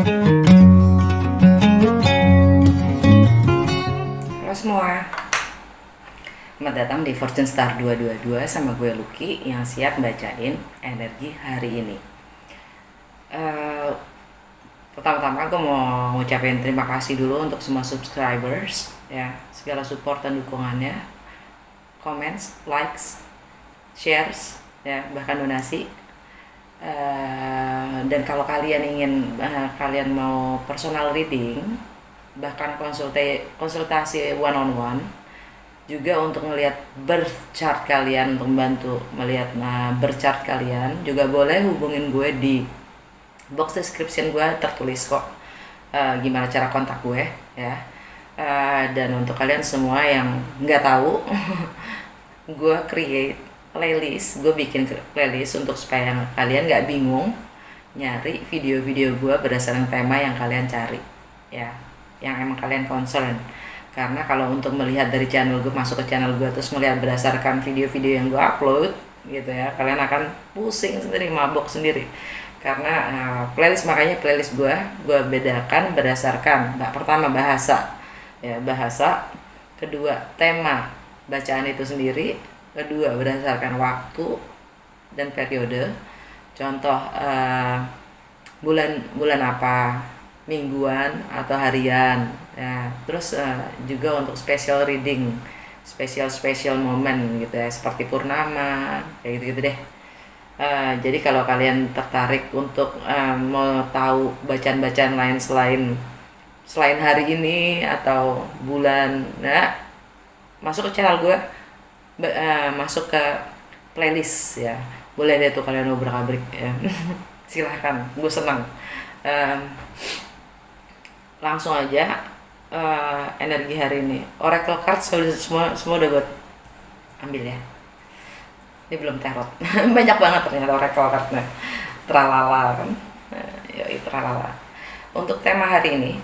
Halo semua, selamat datang di Fortune Star 222 sama gue Lucky yang siap bacain energi hari ini. Pertama-tama gue mau ngucapin terima kasih dulu untuk semua subscribers ya, segala support dan dukungannya, comments, likes, shares ya, bahkan donasi. Dan kalau kalian ingin kalian mau personal reading, bahkan konsultasi one on one juga untuk melihat birth chart kalian, untuk membantu melihat birth chart kalian, juga boleh hubungin gue di box description gue, tertulis kok gimana cara kontak gue ya. Dan untuk kalian semua yang nggak tahu gue create playlist, gue bikin playlist untuk supaya kalian nggak bingung nyari video-video gue berdasarkan tema yang kalian cari ya, yang emang kalian concern. Karena kalau untuk melihat dari channel gue, masuk ke channel gue terus melihat berdasarkan video-video yang gue upload gitu ya, kalian akan pusing sendiri, mabok sendiri. Karena playlist, makanya playlist gue bedakan berdasarkan pertama bahasa ya, bahasa, kedua tema bacaan itu sendiri, kedua berdasarkan waktu dan periode. Contoh bulan apa, mingguan atau harian ya. Terus juga untuk special reading, special moment gitu ya, seperti purnama kayak gitu deh. Jadi kalau kalian tertarik untuk mau tahu bacaan-bacaan lain selain hari ini atau bulan, nah masuk ke channel gue, masuk ke playlist ya, boleh deh tuh kalian obrak-abrik ya. Silahkan, gue senang. Langsung aja energi hari ini. Oracle card semua udah gue ambil ya. Ini belum tarot. Banyak banget ternyata oracle cardnya. Tralala kan. Yoi, tralala. Untuk tema hari ini,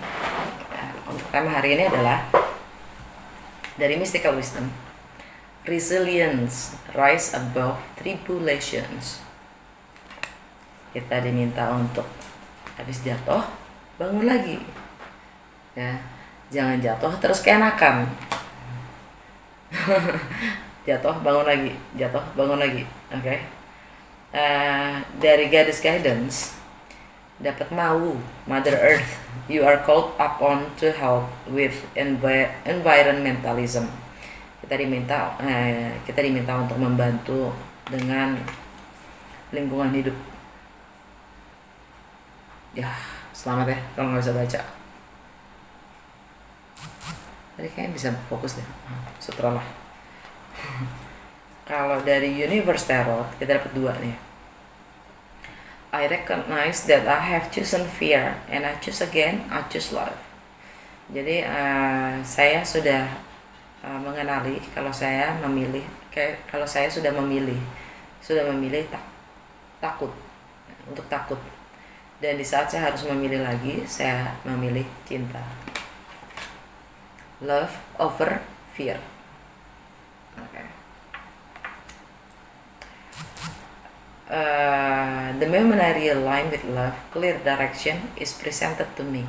adalah dari Mystical Wisdom. Resilience, rise above tribulations. Kita diminta untuk habis jatuh, bangun lagi. Ya, jangan jatuh terus keenakan. Jatuh bangun lagi, jatuh bangun lagi. Oke. Dari Goddess Guidance dapat mau Mother Earth, you are called upon to help with environmentalism. Kita diminta untuk membantu dengan lingkungan hidup. Ya, selamat ya kalau nggak bisa baca. Tadi kayaknya bisa fokus deh. Sutra lah. Kalau dari Universe Tarot kita dapat 2 nih. I recognize that I have chosen fear and I choose again, I choose love. Jadi saya sudah mengenali kalau saya memilih, sudah memilih takut, untuk takut. Dan di saat saya harus memilih lagi, saya memilih cinta. Love over fear. Okay. The moment I realign with love, clear direction is presented to me.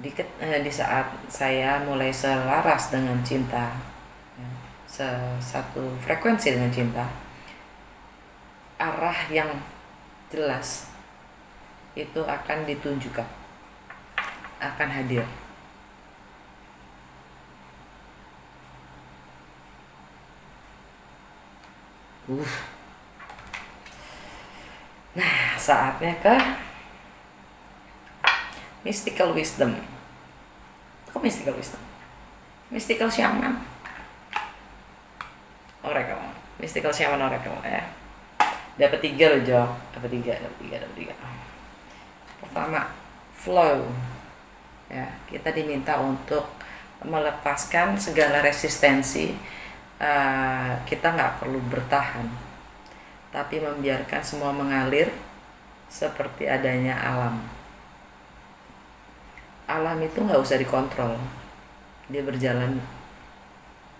Di saat saya mulai selaras dengan cinta, satu frekuensi dengan cinta, arah yang jelas itu akan ditunjukkan, akan hadir. Nah, saatnya ke Mystical Wisdom. Kok Mystical Wisdom? Mystical Shaman Oracle. Mystical Shaman Oracle ya. Dapat 3 loh, Jo. Dapat 3. Pertama, flow. Ya, kita diminta untuk melepaskan segala resistensi. Kita nggak perlu bertahan, tapi membiarkan semua mengalir seperti adanya alam. Alam itu nggak usah dikontrol, dia berjalan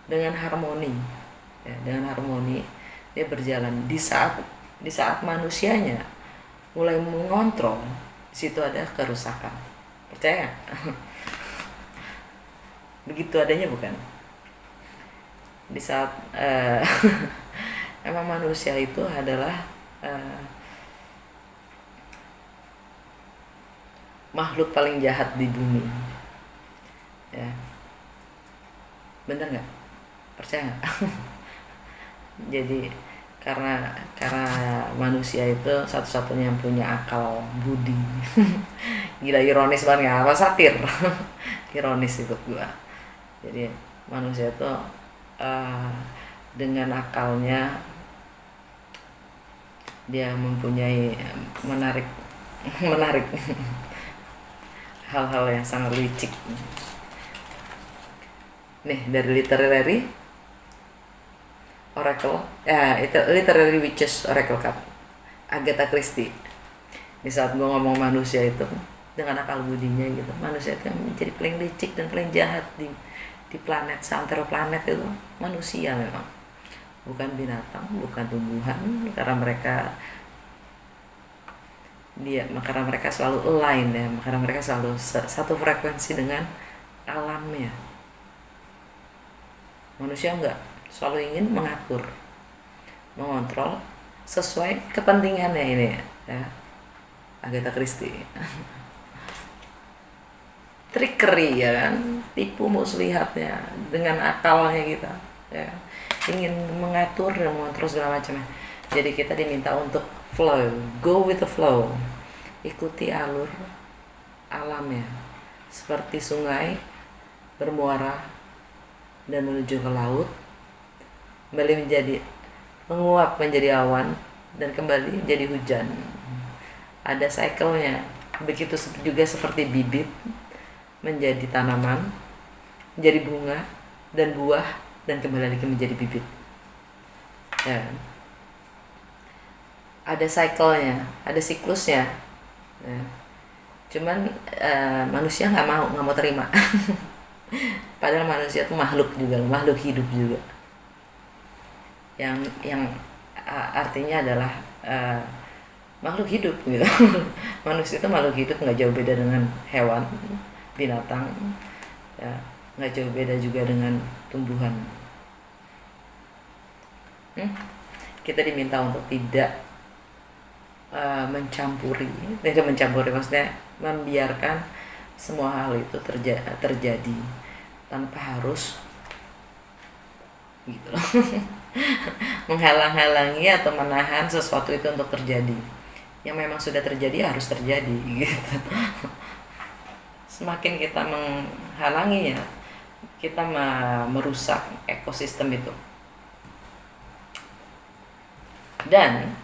dengan harmoni ya, dia berjalan. Di saat manusianya mulai mengontrol, Di situ ada kerusakan. Percaya nggak? Begitu adanya bukan? Di saat emang manusia itu adalah makhluk paling jahat di bumi, ya. Bener nggak? Percaya nggak? Jadi karena manusia itu satu-satunya yang punya akal budi. Gila, ironis banget ya, apa satir. Ironis ikut gua. Jadi manusia itu dengan akalnya dia mempunyai menarik menarik hal-hal yang sangat licik. Nih, dari literary oracle, ya itu literary witches oracle card Agatha Christie. Di saat gue ngomong manusia itu dengan akal budinya gitu, manusia itu yang menjadi paling licik dan paling jahat di planet, seantero planet itu manusia memang, bukan binatang, bukan tumbuhan, karena mereka selalu align ya, karena mereka selalu satu frekuensi dengan alamnya. Manusia enggak, selalu ingin mengatur, mengontrol sesuai kepentingannya ini ya. Agatha Christie. Trickery ya kan, tipu muslihatnya dengan akalnya kita ya, ingin mengatur dan mengontrol segala macamnya. Jadi kita diminta untuk flow, go with the flow, ikuti alur alamnya, seperti sungai bermuara dan menuju ke laut, kembali menguap menjadi awan dan kembali menjadi hujan. Ada cycle-nya. Begitu juga seperti bibit menjadi tanaman, menjadi bunga dan buah, dan kembali lagi menjadi bibit ya. Ada cycle-nya, ada siklusnya ya. Cuman manusia nggak mau terima. Padahal manusia itu makhluk hidup juga, yang artinya adalah makhluk hidup gitu. Manusia itu makhluk hidup, nggak jauh beda dengan hewan, binatang ya, nggak jauh beda juga dengan tumbuhan. Kita diminta untuk tidak mencampuri maksudnya membiarkan semua hal itu terjadi tanpa harus gitu loh. Menghalang-halangi atau menahan sesuatu itu untuk terjadi. Yang memang sudah terjadi harus terjadi gitu. Semakin kita menghalanginya, kita merusak ekosistem itu. Dan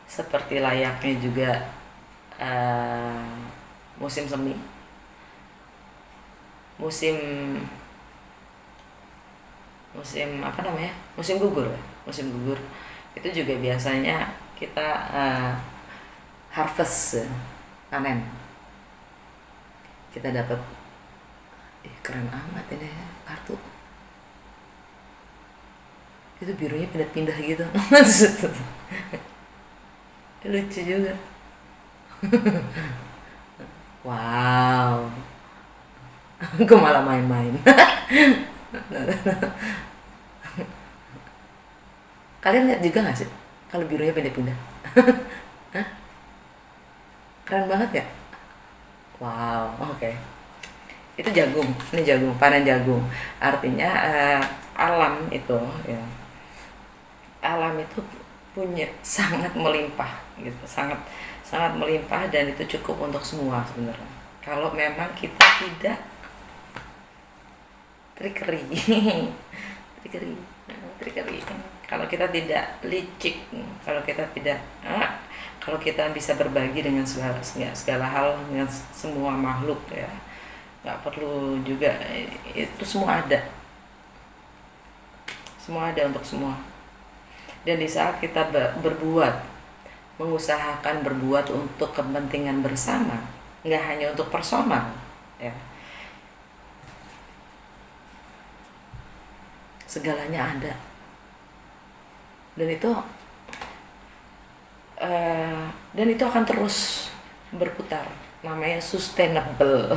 seperti layaknya juga musim semi, musim gugur. Musim gugur itu juga biasanya kita harvest, panen. Kita dapat keren amat ini kartu. Itu birunya pindah-pindah gitu. Lucu juga. Wow. Gue malah main-main. Kalian lihat juga gak sih kalau birunya pindah-pindah? Keren banget ya. Wow, oke. Itu jagung, ini jagung, panen jagung. Artinya alam itu ya, alam itu punya sangat melimpah gitu, sangat melimpah, dan itu cukup untuk semua sebenarnya. Kalau memang kita tidak trickery. Kalau kita tidak licik, kalau kita bisa berbagi dengan segala hal, dengan semua makhluk ya, nggak perlu juga itu, semua ada untuk semua. Dan di saat kita mengusahakan berbuat untuk kepentingan bersama, nggak hanya untuk personal ya, segalanya ada. Dan itu akan terus berputar, namanya sustainable.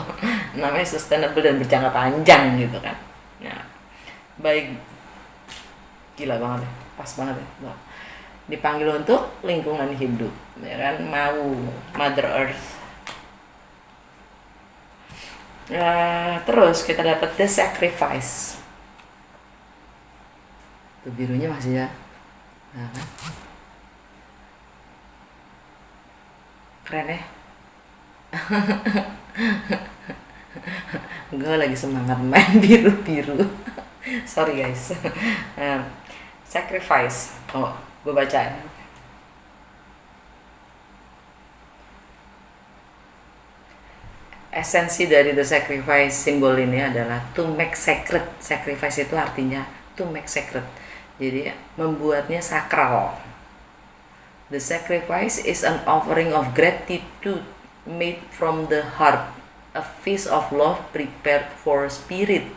Namanya sustainable dan berjangka panjang gitu kan. Nah, baik, gila banget ya, pas banget ya. Nah, dipanggil untuk lingkungan hidup, ya kan, mau Mother Earth. Terus kita dapat the sacrifice. Tuh birunya masih ya, nah, kan? Keren ya. Gue lagi semangat main biru-biru. Sorry guys. Sacrifice. Oh, gue baca ya. Esensi dari the sacrifice simbol ini adalah to make sacred. Sacrifice itu artinya to make sacred. Jadi membuatnya sakral. The sacrifice is an offering of gratitude made from the heart, a feast of love prepared for spirit.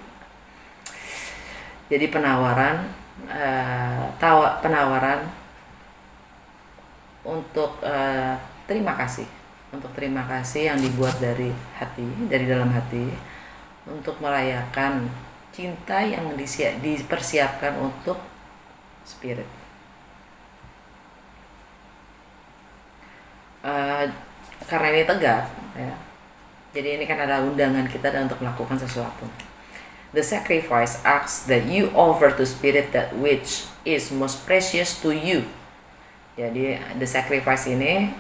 Jadi penawaran untuk terima kasih yang dibuat dari hati, dari dalam hati, untuk merayakan cinta yang dipersiapkan untuk spirit. Karena ini tegak ya, jadi ini kan ada undangan kita untuk melakukan sesuatu. The sacrifice asks that you offer to spirit that which is most precious to you. Jadi the sacrifice ini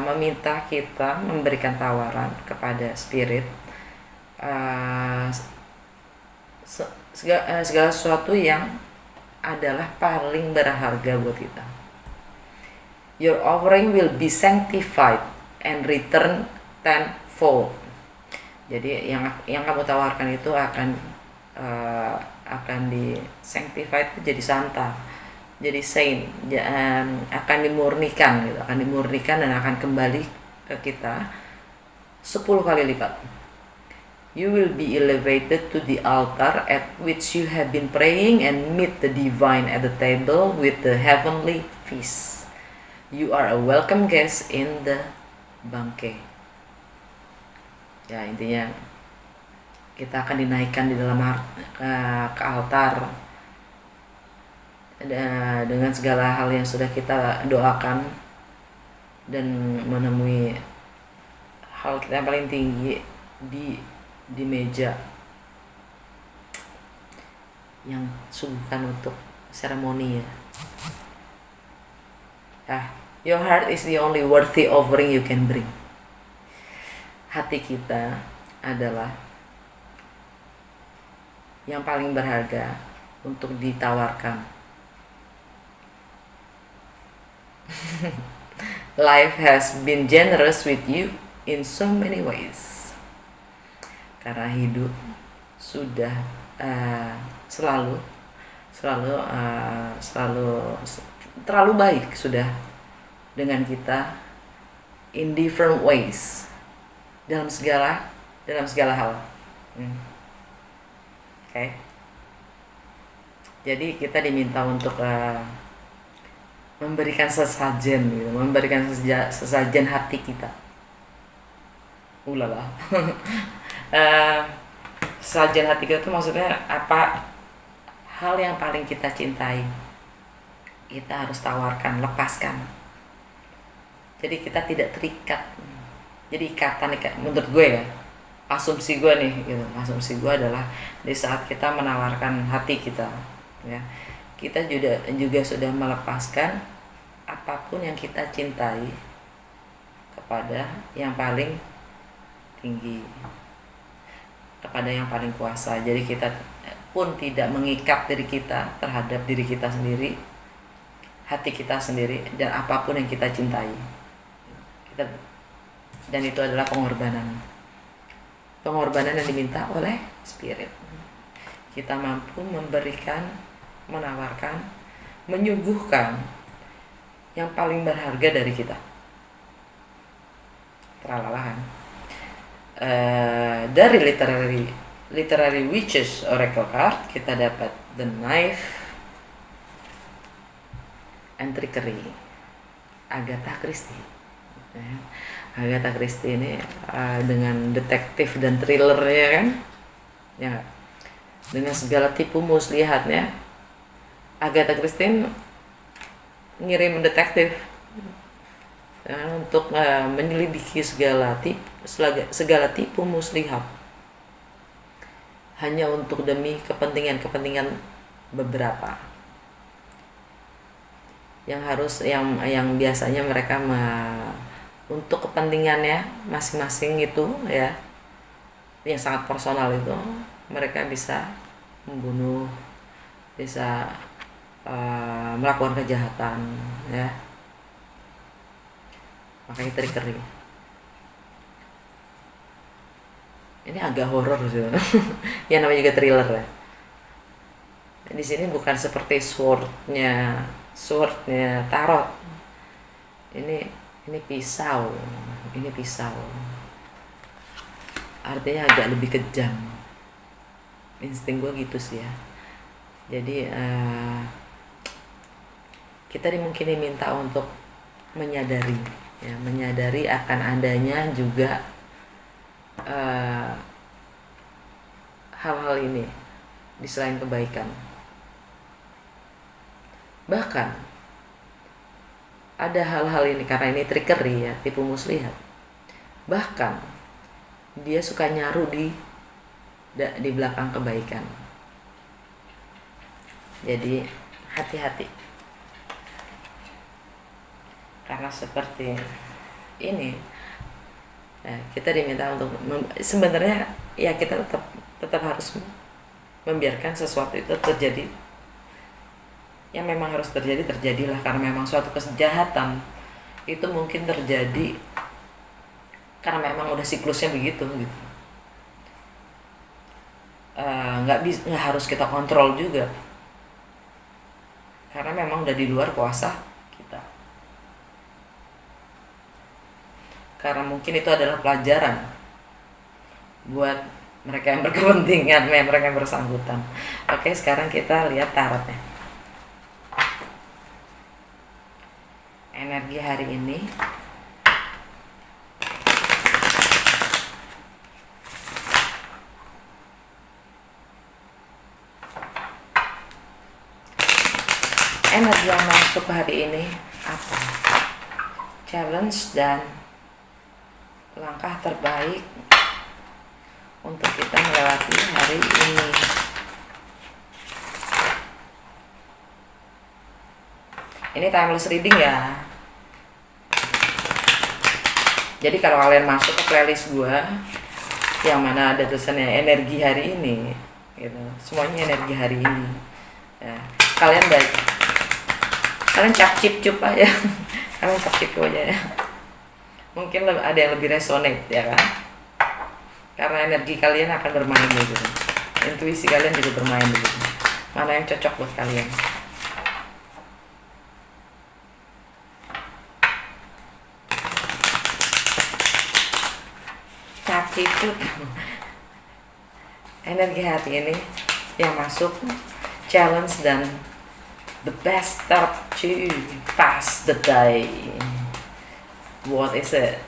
meminta kita memberikan tawaran kepada spirit segala sesuatu yang adalah paling berharga buat kita. Your offering will be sanctified and return tenfold. Jadi yang kamu tawarkan itu akan di sanctified, jadi santa, jadi saint, akan dimurnikan gitu, dan akan kembali ke kita 10 kali lipat. You will be elevated to the altar at which you have been praying and meet the divine at the table with the heavenly feast. You are a welcome guest in the banquet. Ya, intinya kita akan dinaikkan di dalam ke altar dengan segala hal yang sudah kita doakan, dan menemui hal kita yang paling tinggi di meja yang suguhkan untuk seremoni ya. Your heart is the only worthy offering you can bring. Hati kita adalah yang paling berharga untuk ditawarkan. Life has been generous with you in so many ways. Karena hidup sudah terlalu baik sudah dengan kita in different ways, dalam segala hal. Okay. Jadi kita diminta untuk memberikan sesajen gitu, memberikan sesajen hati kita. Ulala. Sesajen hati kita itu maksudnya apa? Hal yang paling kita cintai, kita harus tawarkan, lepaskan. Jadi kita tidak terikat. Jadi ikatan menurut gue ya, asumsi gue nih gitu. Asumsi gue adalah di saat kita menawarkan hati kita, ya, kita juga sudah melepaskan apapun yang kita cintai kepada yang paling tinggi, kepada yang paling kuasa. Jadi kita pun tidak mengikat diri kita terhadap diri kita sendiri, hati kita sendiri, dan apapun yang kita cintai. Dan itu adalah pengorbanan yang diminta oleh spirit. Kita mampu memberikan, menawarkan, menyuguhkan yang paling berharga dari kita. Teralalahan. Dari literary witches oracle card kita dapat the knife and trickery, Agatha Christie. Agatha Christie ini dengan detektif dan thrillernya kan, ya nggak? Dengan segala tipu muslihatnya, Agatha Christie ngirim detektif untuk menyelidiki segala tipu muslihat hanya untuk demi kepentingan beberapa yang biasanya mereka untuk kepentingannya masing-masing itu ya, yang sangat personal itu, mereka bisa membunuh, bisa melakukan kejahatan ya, makanya triggery. Ini agak horor sih. Ya namanya juga thriller ya. Di sini bukan seperti swordnya tarot. Ini pisau. Ini pisau. Artinya agak lebih kejam. Insting gue gitu sih ya. Jadi kita mungkin diminta untuk menyadari ya, menyadari akan adanya juga hal-hal ini di selain kebaikan. Bahkan ada hal-hal ini karena ini trickery ya, tipu muslihat. Bahkan dia suka nyaru di belakang kebaikan. Jadi hati-hati. Karena seperti ini, nah, kita diminta untuk sebenarnya ya kita tetap harus membiarkan sesuatu itu terjadi. Yang memang harus terjadilah, karena memang suatu kejahatan itu mungkin terjadi karena memang udah siklusnya begitu gitu. Nggak harus kita kontrol juga, karena memang udah di luar kuasa kita. Karena mungkin itu adalah pelajaran buat mereka yang berkepentingan, mereka yang bersangkutan. Oke, sekarang kita lihat tarotnya. Energi hari ini energi yang masuk hari ini apa? Challenge dan langkah terbaik untuk kita melewati hari ini. Ini timeless reading ya. Jadi kalau kalian masuk ke playlist gua yang mana ada tulisannya energi hari ini gitu, semuanya energi hari ini ya, kalian cap cip aja. Kalian cap cip aja ya, mungkin ada yang lebih resonate ya kan, karena energi kalian akan bermain gitu, intuisi kalian juga bermain gitu, mana yang cocok buat kalian. Itu energi hati ini yang masuk challenge dan the best start to pass the day. What is it?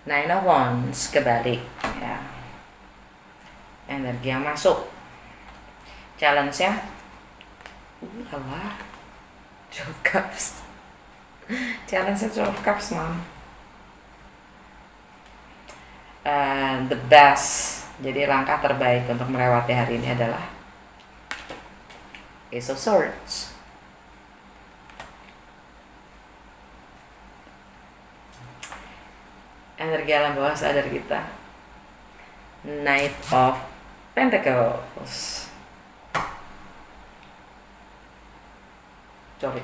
Nine of Wands kebalik ya. Energi yang masuk challenge ya. Apa? 12 Cups. Challenge-nya 12 Cups, Mom. The best. Jadi langkah terbaik untuk melewati hari ini adalah Ace of Swords. Energi alam bawah sadar kita. Knight of Pentacles. Coret.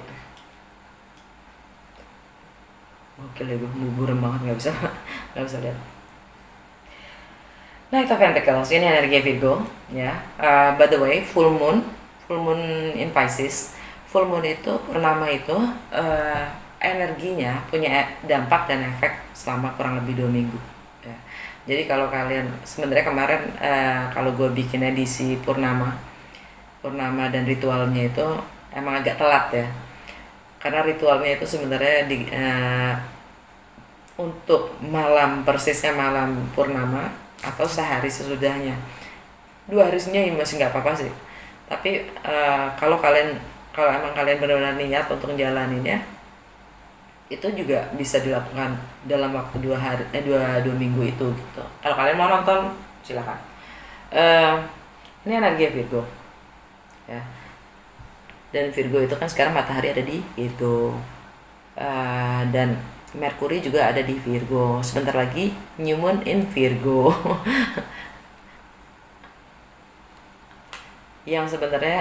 Oke lah, gue buram banget, nggak bisa lihat. Knight of Pentacles ini energi Virgo ya. By the way, full moon in Pisces. Full moon itu purnama itu energinya punya dampak dan efek selama kurang lebih 2 minggu ya. Jadi kalau kalian sebenarnya kemarin kalau gue bikin edisi purnama purnama dan ritualnya itu emang agak telat ya, karena ritualnya itu sebenarnya untuk malam persisnya malam purnama atau sehari sesudahnya. 2 hari sebelumnya masih nggak apa-apa sih, tapi kalau emang kalian benar-benar niat untuk jalaninnya, itu juga bisa dilakukan dalam waktu 2 hari, dua minggu itu gitu. Kalau kalian mau nonton silakan. Eh, ini energi Virgo ya, dan Virgo itu kan sekarang matahari ada di itu. Dan Merkuri juga ada di Virgo, sebentar lagi new moon in Virgo. Yang sebenarnya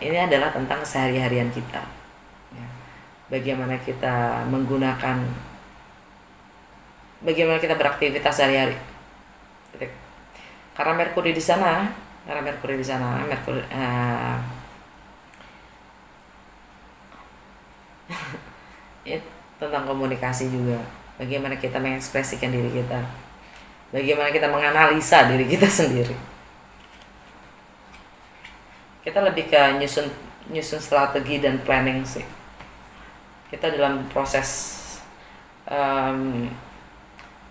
ini adalah tentang kesehari-harian kita ya. Bagaimana kita beraktivitas sehari-hari, karena Merkuri di sana Merkuri itu tentang komunikasi juga, bagaimana kita mengekspresikan diri kita, bagaimana kita menganalisa diri kita sendiri. Kita lebih ke nyusun strategi dan planning sih. Kita dalam proses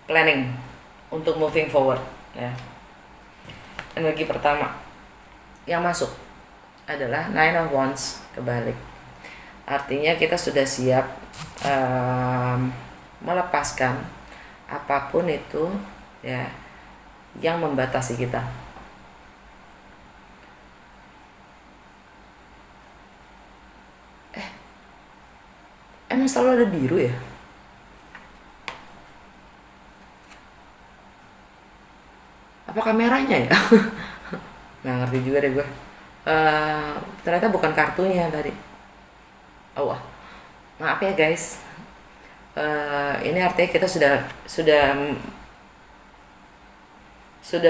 planning untuk moving forward ya. Energi pertama yang masuk adalah Nine of Wands kebalik. Artinya kita sudah siap melepaskan apapun itu ya yang membatasi kita. Emang selalu ada biru ya? Apa kameranya ya? Nggak ngerti juga deh gue. Ternyata bukan kartunya tadi. Oh, maaf ya guys. Ini artinya kita sudah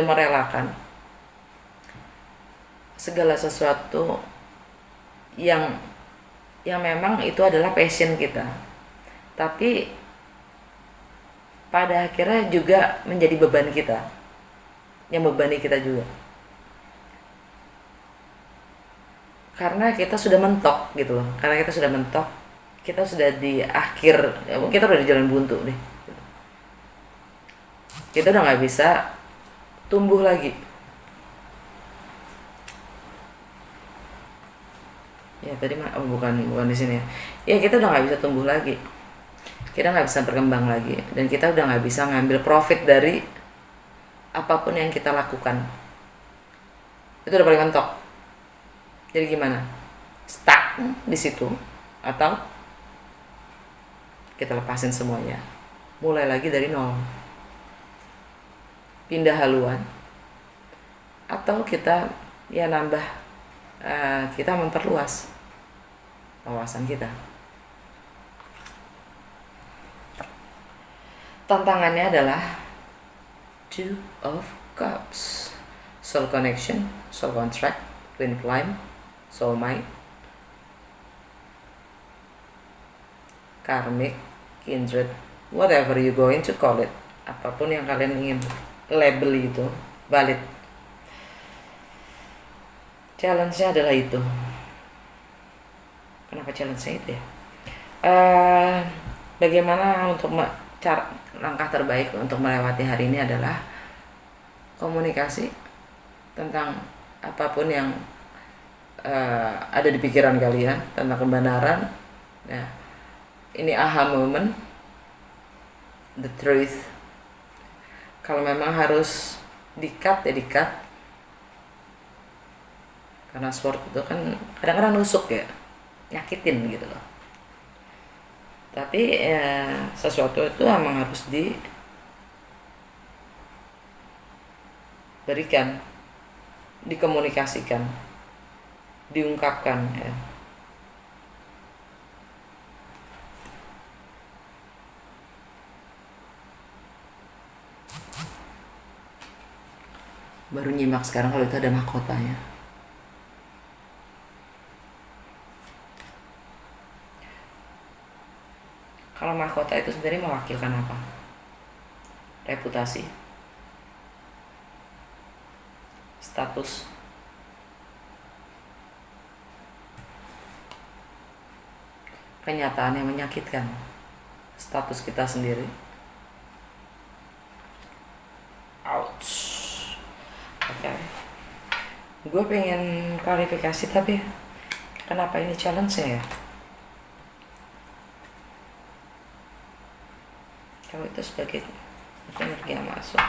merelakan segala sesuatu yang memang itu adalah passion kita, tapi pada akhirnya juga menjadi beban kita, yang membebani kita juga, karena kita sudah mentok gitu loh. Karena kita sudah mentok, kita sudah di akhir, kita udah di jalan buntu deh, kita udah nggak bisa tumbuh lagi ya. Tadi bukan di sini ya. Kita udah nggak bisa tumbuh lagi, kita nggak bisa berkembang lagi, dan kita udah nggak bisa ngambil profit dari apapun yang kita lakukan. Itu udah paling mentok. Jadi gimana? Stuck di situ, atau kita lepasin semuanya, mulai lagi dari nol, pindah haluan, atau kita ya nambah, kita memperluas wawasan kita. Tantangannya adalah Two of Cups, soul connection, soul contract, twin flame, soulmate, karmic, kindred, whatever you going to call it, apapun yang kalian ingin label itu valid. Challenge-nya adalah itu. Kenapa challenge-nya itu ya? Bagaimana untuk langkah terbaik untuk melewati hari ini adalah komunikasi tentang apapun yang ada di pikiran kalian tentang kebenaran. Nah, ini aha moment, the truth. Kalau memang harus di-cut ya di-cut, karena sword itu kan kadang-kadang nusuk ya, nyakitin gitu loh. Tapi sesuatu itu emang harus diberikan, dikomunikasikan, diungkapkan ya. Baru nyimak sekarang kalau itu ada mahkotanya. Kalau mahkota itu sebenarnya mewakilkan apa? Reputasi, status, kenyataan yang menyakitkan status kita sendiri. Ouch. Oke. Gue pengen klarifikasi, tapi kenapa ini challenge ya? Kalau itu sebagai energi yang masuk.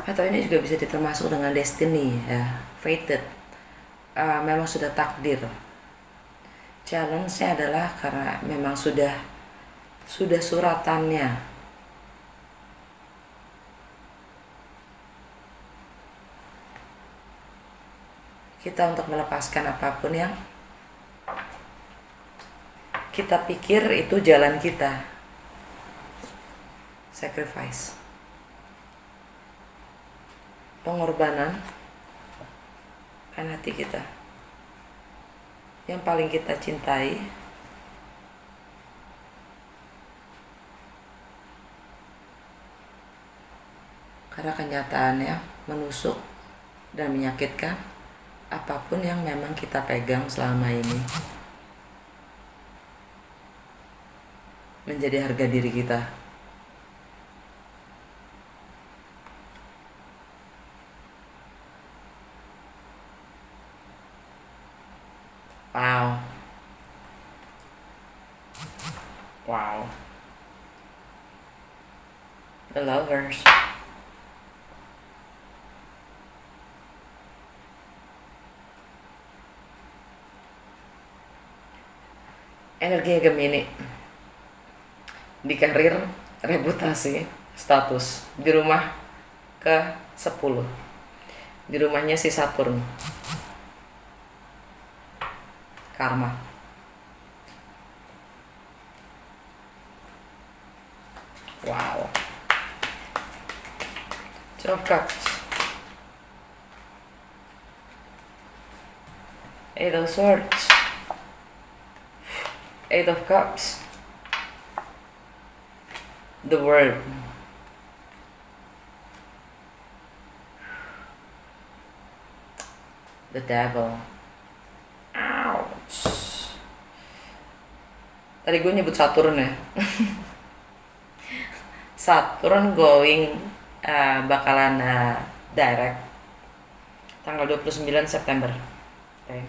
Atau ini juga bisa ditermasuk dengan destiny ya, fated. Memang sudah takdir. Challenge-nya adalah karena memang sudah suratannya. Kita untuk melepaskan apapun yang kita pikir itu jalan kita. Sacrifice. Pengorbanan kan hati kita yang paling kita cintai, karena kenyataannya menusuk dan menyakitkan apapun yang memang kita pegang selama ini menjadi harga diri kita. Wow. The Lovers. Energi Gemini. Di karir, reputasi, status. Di rumah ke-10. Di rumahnya si Saturn. Karma. Wow. Two of Cups. Eight of Swords. Eight of Cups. The World. The Devil. Ouch. Tadi gue nyebut Saturn ya. Saturn going bakalan direct tanggal 29 September. Okay.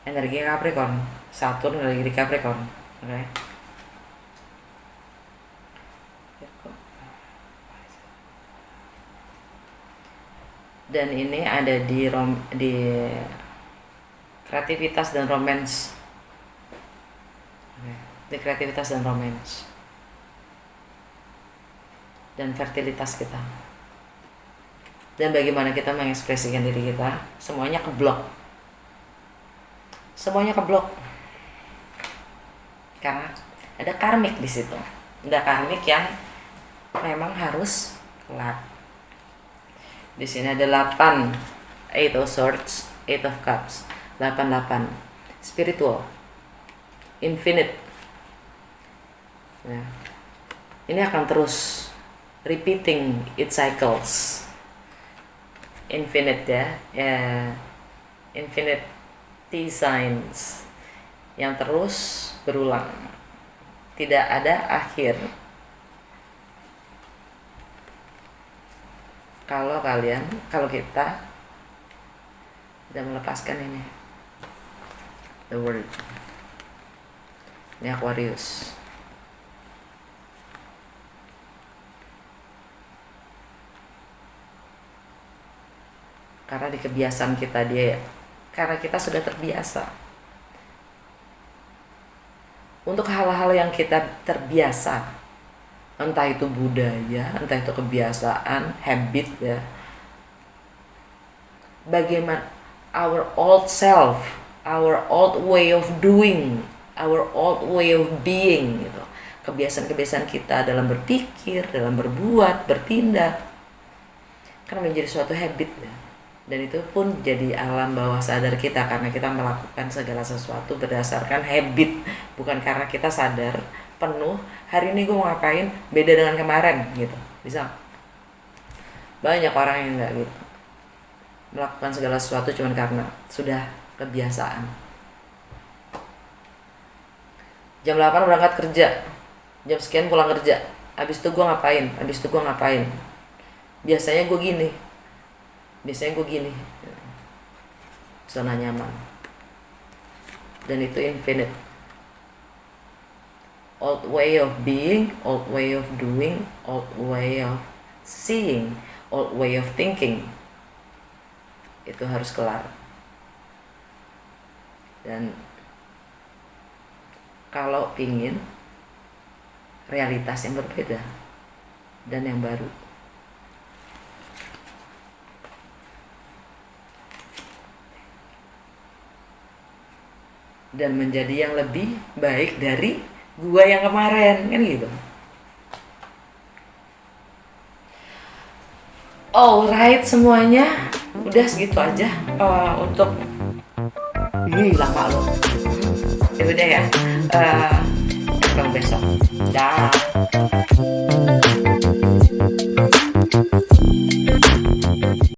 Energi Capricorn. Saturn lagi di Capricorn. Okay. Dan ini ada di kreativitas dan romance. Di kreativitas dan romance. Dan fertilitas kita. Dan bagaimana kita mengekspresikan diri kita, semuanya keblok. Semuanya keblok. Karena ada karmik di situ. Ada karmik yang memang harus kelar. Di sini ada 8, Eight of Swords, Eight of Cups, 88, spiritual, infinite. Nah, ini akan terus repeating its cycles, infinite ya, infinity signs yang terus berulang, tidak ada akhir. Kalau kita tidak melepaskan ini, the world. Ini Aquarius. Karena di kebiasaan kita karena kita sudah terbiasa. Untuk hal-hal yang kita terbiasa, entah itu budaya, entah itu kebiasaan, habit ya. Bagaimana our old self, our old way of doing, our old way of being gitu. Kebiasaan-kebiasaan kita dalam berpikir, dalam berbuat, bertindak kan menjadi suatu habit ya. Dan itu pun jadi alam bawah sadar kita karena kita melakukan segala sesuatu berdasarkan habit, bukan karena kita sadar penuh hari ini gue mau ngapain beda dengan kemarin gitu. Bisa banyak orang yang nggak gitu, melakukan segala sesuatu cuman karena sudah kebiasaan. Jam 8 berangkat kerja, jam sekian pulang kerja, habis itu gue ngapain, biasanya gue gini, zona nyaman. Dan itu infinite, old way of being, old way of doing, old way of seeing, old way of thinking. Itu harus kelar. Dan kalau pingin realitas yang berbeda dan yang baru, dan menjadi yang lebih baik dari gua yang kemarin, kan gitu. Alright semuanya, udah segitu aja untuk lama lo. Ya udah ya, ketemu besok. Dah.